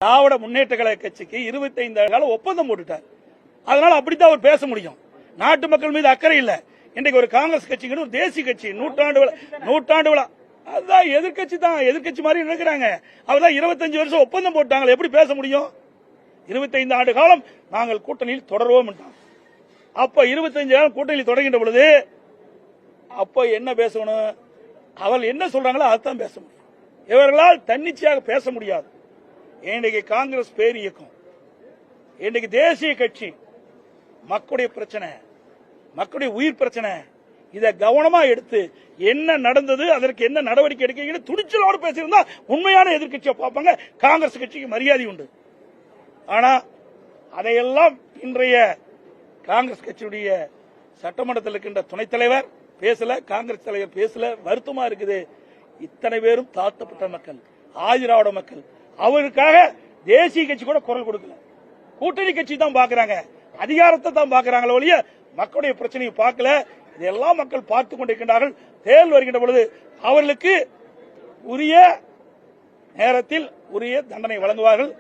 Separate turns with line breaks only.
திராவிட முன்னேற்ற கழக கட்சிக்கு 25 கால ஒப்பந்தம் போட்டுட்டார். அதனால அப்படித்தான் அவர் பேச முடியும். நாட்டு மக்கள் மீது அக்கறை இல்ல. இன்றைக்கு ஒரு காங்கிரஸ் கட்சிங்கிற ஒரு தேசிய கட்சி நூற்றாண்டு விழா அதுதான் எதிர்கட்சி தான், எதிர்கட்சி மாதிரி நினைக்கிறாங்க. அவர்தான் 25 வருஷம் ஒப்பந்தம் போட்டாங்க, எப்படி பேச முடியும்? 25 ஆண்டு காலம் நாங்கள் கூட்டணியில் தொடர்வோம். அப்ப 25 ஆண்டு கூட்டணியில் தொடங்கின்ற பொழுது அப்ப என்ன பேசணும்? அவர்கள் என்ன சொல்றாங்களோ அதுதான் பேச முடியும். இவர்களால் தன்னிச்சையாக பேச முடியாது. இன்றைக்கு காங்கிரஸ் பேர் இயக்கம், இன்றைக்கு தேசிய கட்சி, மக்களுடைய பிரச்சனை, மக்களுடைய உயிர் பிரச்சனை, இதை கவனமா எடுத்து என்ன நடந்தது, அதற்கு என்ன நடவடிக்கை எடுக்க துணிச்சலோடு பேசியிருந்தா உண்மையான எதிர்கட்சியை பார்ப்பாங்க. காங்கிரஸ் கட்சிக்கு மரியாதை உண்டு. ஆனா அதையெல்லாம் இன்றைய காங்கிரஸ் கட்சியுடைய சட்டமன்றத்தில் இருக்கின்ற துணைத் தலைவர் பேசல, காங்கிரஸ் தலைவர் பேசல. வருத்தமா இருக்குது. இத்தனை பேரும் தாழ்த்தப்பட்ட மக்கள், ஆதிராவிட மக்கள், அவருக்காக தேசிய கட்சி கூட குரல் கொடுக்கல. கூட்டணி கட்சி தான் பாக்குறாங்க, அதிகாரத்தை தான் பாக்குறாங்களே ஒழிய மக்களுடைய பிரச்சனையை பார்க்கல. இதெல்லாம் மக்கள் பார்த்துக் கொண்டிருக்கின்றார்கள். தேர்தல் வருகின்ற பொழுது அவர்களுக்கு உரிய நேரத்தில் உரிய தண்டனை வழங்குவார்கள்.